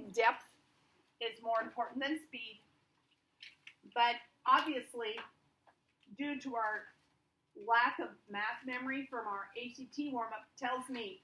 Depth is more important than speed, but obviously, due to our lack of math memory from our ACT warm-up, tells me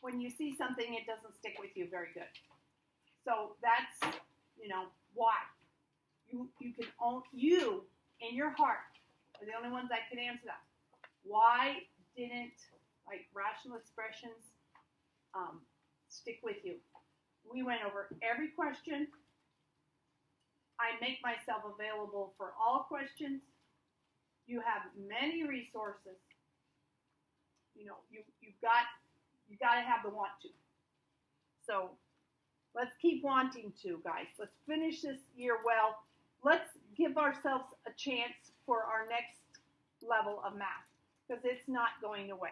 when you see something, it doesn't stick with you very good. So that's, why. You in your heart are the only ones that can answer that. Why didn't, rational expressions stick with you? We went over every question. I make myself available for all questions. You have many resources. You've got to have the want to. So let's keep wanting to, guys. Let's finish this year well. Let's give ourselves a chance for our next level of math, because it's not going away.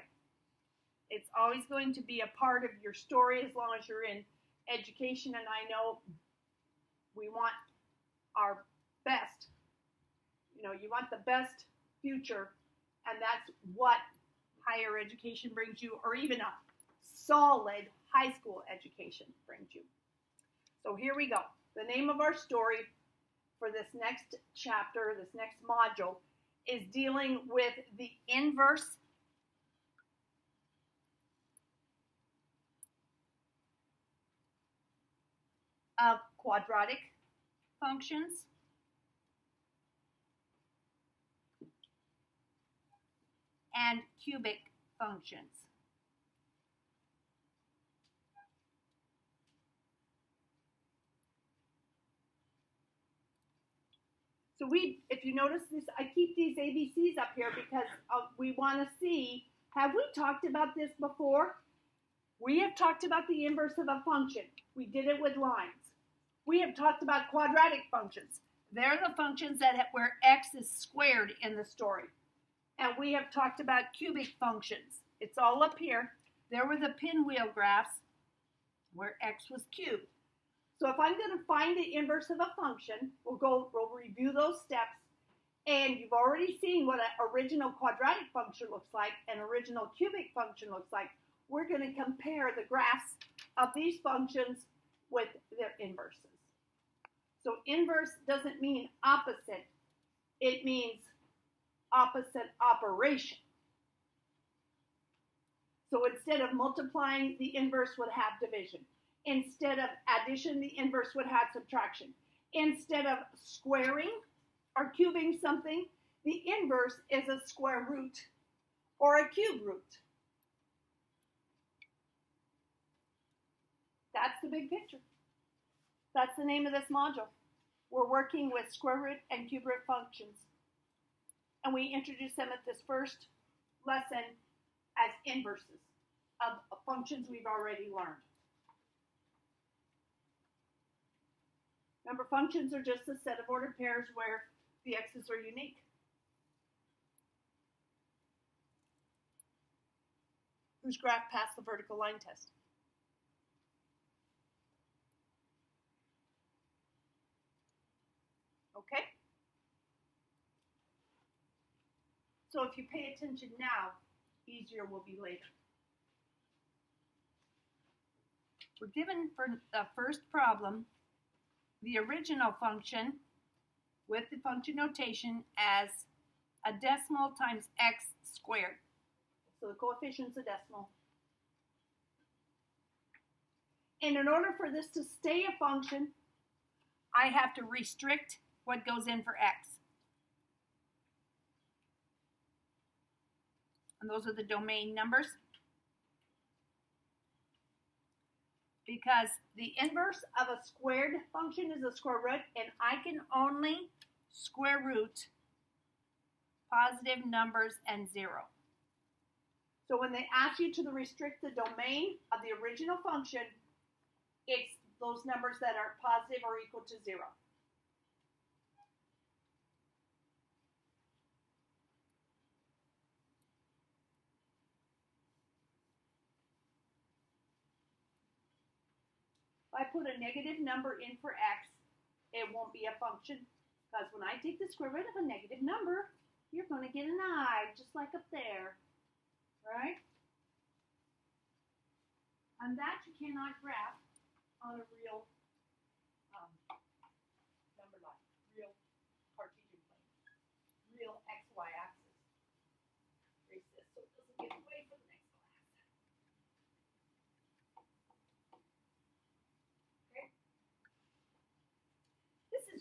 It's always going to be a part of your story as long as you're in education, and I know we want our best. You want the best future, and that's what higher education brings you, or even a solid high school education brings you. So here we go. The name of our story for this next chapter, this next module, is dealing with the inverse of quadratic functions and cubic functions. So if you notice this, I keep these ABCs up here because we want to see, have we talked about this before? We have talked about the inverse of a function. We did it with lines. We have talked about quadratic functions. They're the functions where x is squared in the story. And we have talked about cubic functions. It's all up here. There were the pinwheel graphs where x was cubed. So if I'm going to find the inverse of a function, we'll review those steps. And you've already seen what an original quadratic function looks like, an original cubic function looks like. We're going to compare the graphs of these functions with their inverses. So inverse doesn't mean opposite. It means opposite operation. So instead of multiplying, the inverse would have division. Instead of addition, the inverse would have subtraction. Instead of squaring or cubing something, the inverse is a square root or a cube root. That's the big picture. That's the name of this module. We're working with square root and cube root functions. And we introduce them at this first lesson as inverses of functions we've already learned. Remember, functions are just a set of ordered pairs where the x's are unique. Whose graph passed the vertical line test? Okay? So if you pay attention now, easier will be later. We're given for the first problem the original function with the function notation as a decimal times x squared. So the coefficient's a decimal. And in order for this to stay a function, I have to restrict what goes in for x. And those are the domain numbers. Because the inverse of a squared function is a square root, and I can only square root positive numbers and 0. So when they ask you to restrict the domain of the original function, it's those numbers that are positive or equal to 0. If I put a negative number in for x, it won't be a function, because when I take the square root of a negative number, you're going to get an I, just like up there, right? And that you cannot graph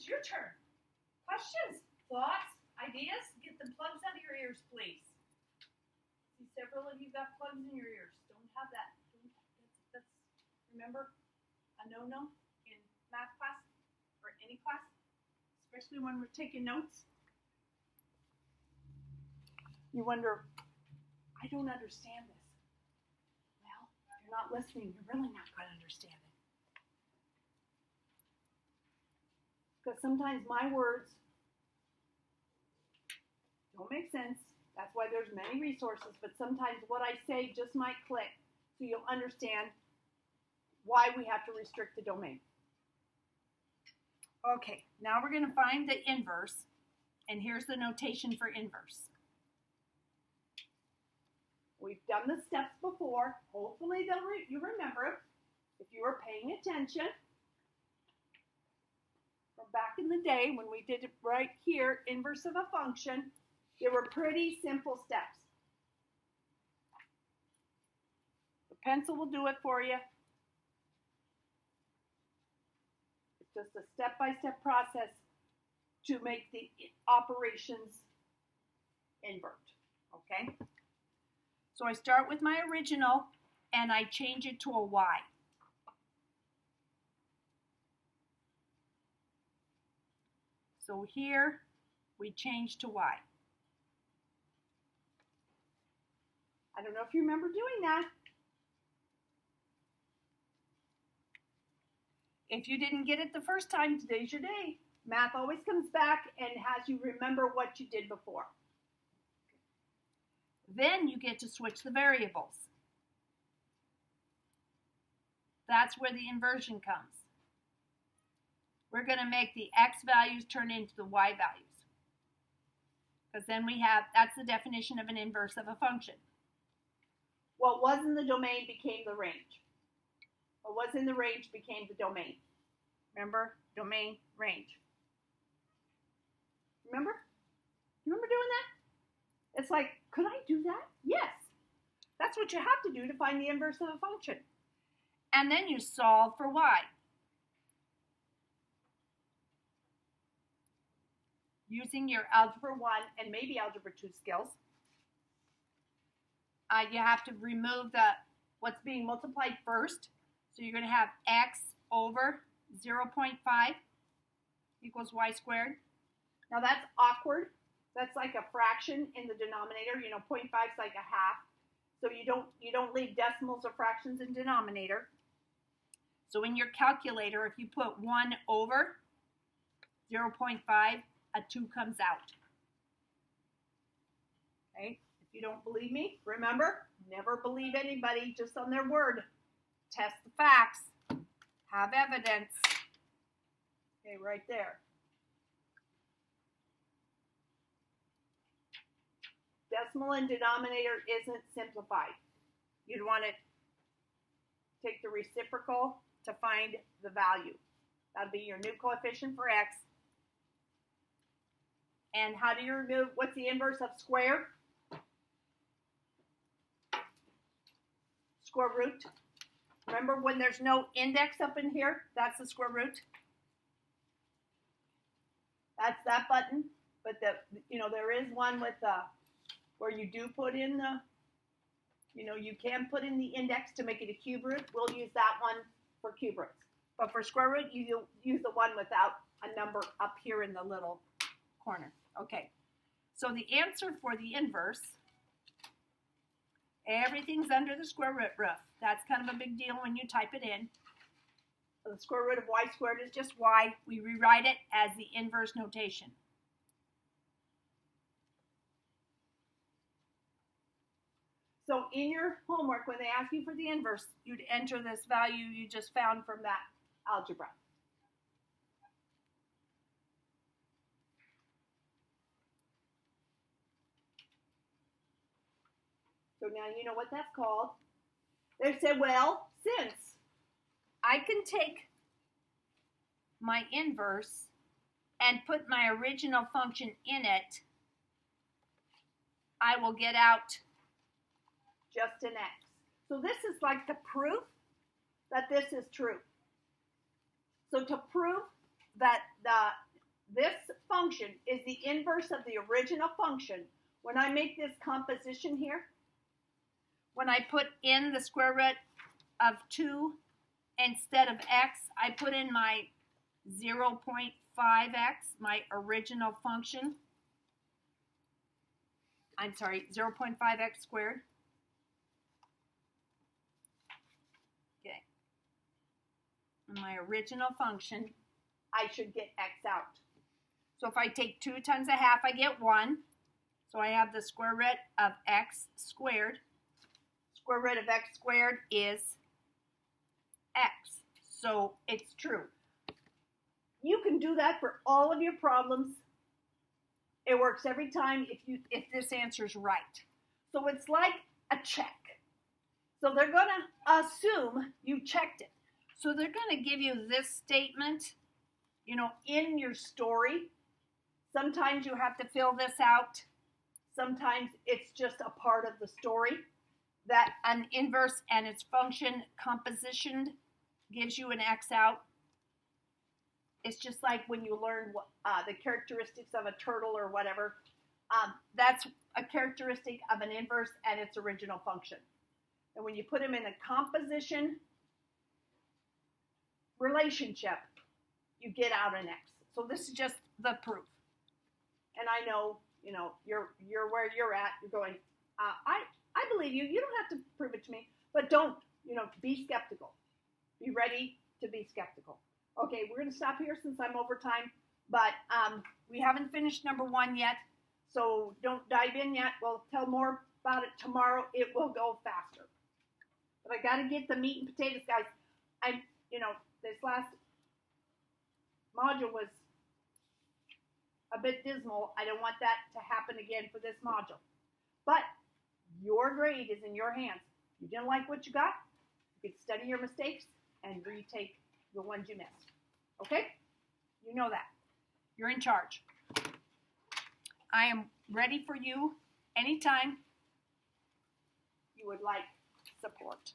is your turn. Questions, thoughts, ideas? Get the plugs out of your ears, please. See, several of you got plugs in your ears. Don't have that. That's remember, a no-no in math class or any class, especially when we're taking notes. You wonder, I don't understand this. Well, if you're not listening, you're really not going to understand it. Because sometimes my words don't make sense. That's why there's many resources, but sometimes what I say just might click so you'll understand why we have to restrict the domain. Okay, now we're going to find the inverse, and here's the notation for inverse. We've done the steps before. Hopefully you remember if you were paying attention. From back in the day when we did it right here, inverse of a function, they were pretty simple steps. The pencil will do it for you. It's just a step-by-step process to make the operations invert, okay? So I start with my original and I change it to a y. So here we change to y. I don't know if you remember doing that. If you didn't get it the first time, Today's your day. Math always comes back and has you remember what you did before. then you get to switch the variables. That's where the inversion comes. We're going to make the x values turn into the y values. Because then we have, that's the definition of an inverse of a function. What was in the domain became the range. What was in the range became the domain. Remember? Domain, range. Remember? You remember doing that? It's like, could I do that? Yes. That's what you have to do to find the inverse of a function. And then you solve for y. Using your Algebra 1 and maybe Algebra 2 skills. You have to remove what's being multiplied first. So you're going to have x over 0.5 equals y squared. Now that's awkward. That's like a fraction in the denominator. You know, 0.5 is like a half. So you don't leave decimals or fractions in denominator. So in your calculator, if you put 1 over 0.5, a 2 comes out. Okay? If you don't believe me, remember, never believe anybody just on their word. Test the facts. Have evidence. Okay, right there. Decimal and denominator isn't simplified. You'd want to take the reciprocal to find the value. That'll be your new coefficient for x. And how do you remove, what's the inverse of square? Square root. Remember when there's no index up in here? That's the square root. That's that button. But there is one with where you do put in you can put in the index to make it a cube root. We'll use that one for cube roots. But for square root, you use the one without a number up here in the little corner. Okay, so the answer for the inverse, everything's under the square root roof. That's kind of a big deal when you type it in. So the square root of y squared is Just y. We rewrite it as the inverse notation. So in your homework, when they ask you for the inverse, you'd enter this value you just found from that algebra. So now you know what that's called. They said, well, since I can take my inverse and put my original function in it, I will get out just an x. So this is like the proof that this is true. So to prove that this function is the inverse of the original function, when I make this composition here, when I put in the square root of 2 instead of x, I put in my 0.5x, my original function. I'm sorry, 0.5x squared. Okay. And my original function, I should get x out. So if I take 2 times a half, I get 1. So I have the square root of x squared. Square root of x squared is x. So it's true. You can do that for all of your problems. It works every time if this answer is right. So it's like a check. So they're going to assume you checked it. So they're going to give you this statement, in your story. Sometimes you have to fill this out. Sometimes it's just a part of the story. That an inverse and its function composition gives you an x out. It's just like when you learn the characteristics of a turtle or whatever. That's a characteristic of an inverse and its original function. And when you put them in a composition relationship, you get out an x. So this is just the proof. And I know, you're where you're at. You're going, I believe you. You don't have to prove it to me. But don't, be skeptical. Be ready to be skeptical. Okay, we're going to stop here since I'm over time. But we haven't finished number 1 yet. So don't dive in yet. We'll tell more about it tomorrow. It will go faster. But I got to get the meat and potatoes, guys. This last module was a bit dismal. I don't want that to happen again for this module. But your grade is in your hands. If you didn't like what you got, you can study your mistakes and retake the ones you missed. Okay? You know that. You're in charge. I am ready for you anytime you would like support.